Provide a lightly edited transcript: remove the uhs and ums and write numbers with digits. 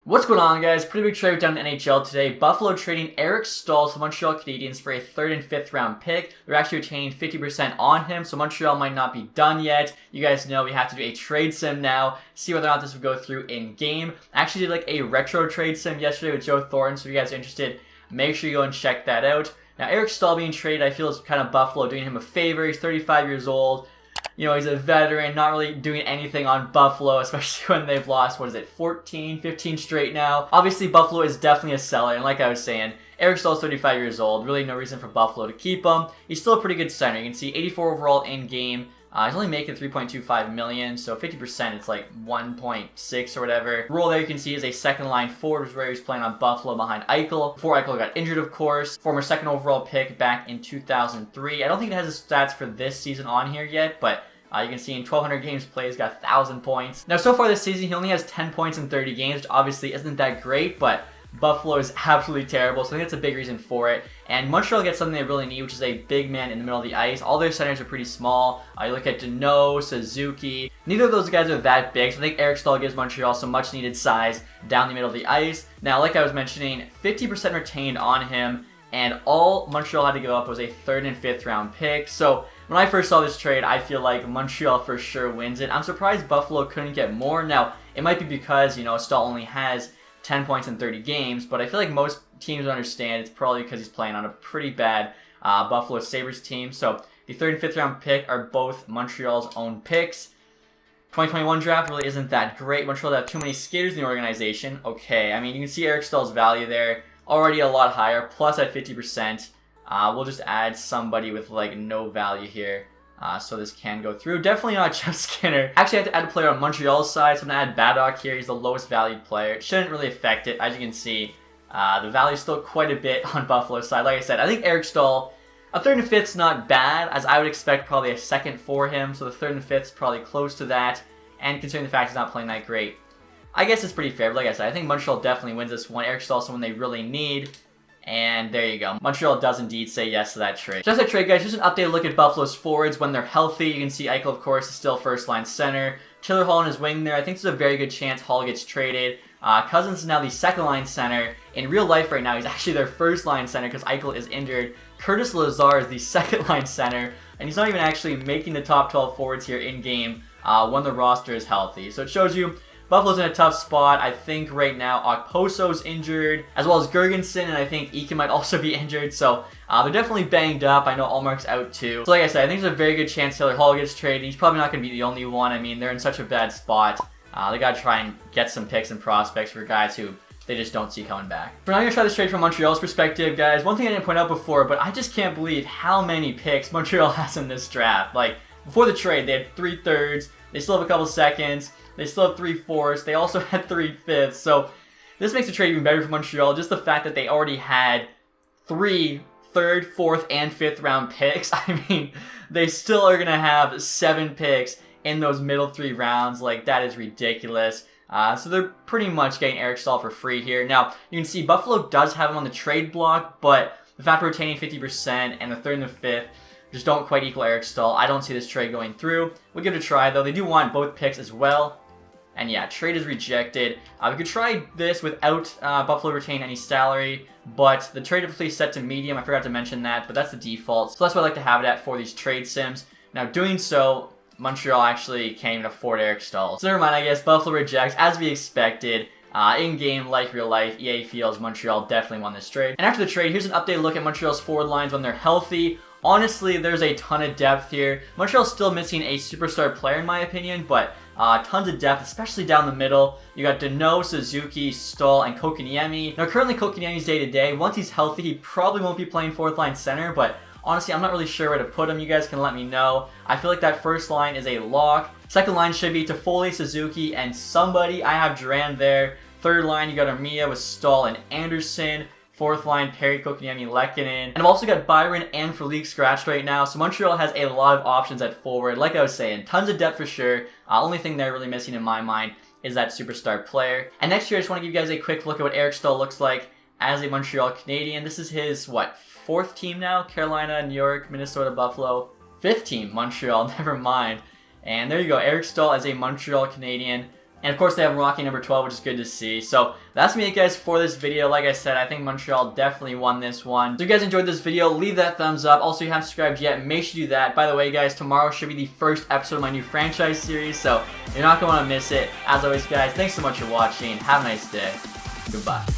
What's going on, guys? Pretty big trade down in the NHL today. Buffalo trading Eric Staal to Montreal Canadiens for a 3rd and 5th round pick. They're actually retaining 50% on him, so Montreal might not be done yet. You guys know we have to do a trade sim now, see whether or not this will go through in game. I actually did like a retro trade sim yesterday with Joe Thornton, so if you guys are interested, make sure you go and check that out. Now, Eric Staal being traded, I feel is kind of Buffalo doing him a favor. He's 35 years old. You know, he's a veteran, not really doing anything on Buffalo, especially when they've lost, 14, 15 straight now. Obviously, Buffalo is definitely a seller, and like I was saying, Eric Staal is 35 years old. Really no reason for Buffalo to keep him. He's still a pretty good center. You can see 84 overall in-game. He's only making $3.25 million, so 50%, it's like 1.6 or whatever. Role there you can see is a second-line forward, which is where he was playing on Buffalo behind Eichel. Before Eichel got injured, of course. Former second overall pick back in 2003. I don't think it has his stats for this season on here yet, but you can see in 1,200 games played, he's got 1,000 points. Now, so far this season, he only has 10 points in 30 games, which obviously isn't that great, but Buffalo is absolutely terrible, so I think that's a big reason for it. And Montreal gets something they really need, which is a big man in the middle of the ice. All their centers are pretty small. You look at Deneau, Suzuki. Neither of those guys are that big, so I think Eric Staal gives Montreal some much-needed size down the middle of the ice. Now, like I was mentioning, 50% retained on him, and all Montreal had to give up was a 3rd and 5th round pick. So when I first saw this trade, I feel like Montreal for sure wins it. I'm surprised Buffalo couldn't get more. Now, it might be because, you know, Staal only has 10 points in 30 games, but I feel like most teams understand it's probably because he's playing on a pretty bad Buffalo Sabres team. So the 3rd and 5th round pick are both Montreal's own picks. 2021 draft really isn't that great. Montreal have too many skaters in the organization. Okay, I mean, you can see Eric Staal's value there. Already a lot higher, plus at 50%. We'll just add somebody with like no value here. So this can go through. Definitely not Jeff Skinner. Actually, I have to add a player on Montreal's side, so I'm going to add Baddock here. He's the lowest valued player. It shouldn't really affect it. As you can see, the value is still quite a bit on Buffalo's side. Like I said, I think Eric Staal, a 3rd and 5th is not bad, as I would expect probably a 2nd for him. So the 3rd and 5th is probably close to that. And considering the fact he's not playing that great, I guess it's pretty fair. But like I said, I think Montreal definitely wins this one. Eric Staal is someone they really need. And there you go. Montreal does indeed say yes to that trade. Just that trade, guys. Just an updated look at Buffalo's forwards when they're healthy. You can see Eichel, of course, is still first-line center. Taylor Hall on his wing there. I think there's a very good chance Hall gets traded. Cousins is now the second-line center. In real life right now, he's actually their first-line center because Eichel is injured. Curtis Lazar is the second-line center. And he's not even actually making the top 12 forwards here in-game when the roster is healthy. So it shows you Buffalo's in a tough spot. I think right now Okposo's injured, as well as Gergensen, and I think Eakin might also be injured. So they're definitely banged up. I know Allmark's out too. So like I said, I think there's a very good chance Taylor Hall gets traded. He's probably not going to be the only one. I mean, they're in such a bad spot. They got to try and get some picks and prospects for guys who they just don't see coming back. But now I'm going to try this trade from Montreal's perspective, guys. One thing I didn't point out before, but I just can't believe how many picks Montreal has in this draft. Like, before the trade, they had 3/3. They still have a couple seconds. They still have 3/4. They also had 3/5. So this makes the trade even better for Montreal. Just the fact that they already had 3 3rd, 4th, and 5th round picks. I mean, they still are going to have 7 picks in those middle 3 rounds. Like, that is ridiculous. So they're pretty much getting Eric Staal for free here. Now, you can see Buffalo does have him on the trade block, but the fact we're retaining 50% and the 3rd and the 5th just don't quite equal Eric Staal. I don't see this trade going through. We'll give it a try, though. They do want both picks as well. And yeah, trade is rejected. We could try this without Buffalo retaining any salary, but the trade difficulty is set to medium. I forgot to mention that, but that's the default. So that's what I like to have it at for these trade sims. Now, doing so, Montreal actually can't even afford Eric Staal. So never mind, I guess. Buffalo rejects, as we expected. In-game, like real life, EA feels Montreal definitely won this trade. And after the trade, here's an updated look at Montreal's forward lines when they're healthy. Honestly, there's a ton of depth here. Montreal's still missing a superstar player in my opinion, but tons of depth, especially down the middle. You got Deneau, Suzuki, Staal, and Kotkaniemi. Now, currently Kotkaniemi's day-to-day. Once he's healthy, he probably won't be playing 4th line center, but honestly, I'm not really sure where to put him. You guys can let me know. I feel like that first line is a lock. Second line should be Toffoli, Suzuki, and somebody. I have Duran there. Third line, you got Armia with Staal and Anderson. 4th line, Perry, Kotkaniemi, Lehkonen. And I've also got Byron and Frelick scratched right now, so Montreal has a lot of options at forward. Like I was saying, tons of depth for sure. Only thing they're really missing in my mind is that superstar player. And next year, I just want to give you guys a quick look at what Eric Staal looks like as a Montreal Canadien. This is his, 4th team now? Carolina, New York, Minnesota, Buffalo. 5th team, Montreal, never mind. And there you go, Eric Staal as a Montreal Canadien. And of course they have Milwaukee number 12, which is good to see. So that's me, guys, for this video. Like I said, I think Montreal definitely won this one. So if you guys enjoyed this video, leave that thumbs up. Also, if you haven't subscribed yet, make sure you do that. By the way, guys, tomorrow should be the first episode of my new franchise series, so you're not going to want to miss it. As always, guys, thanks so much for watching. Have a nice day. Goodbye.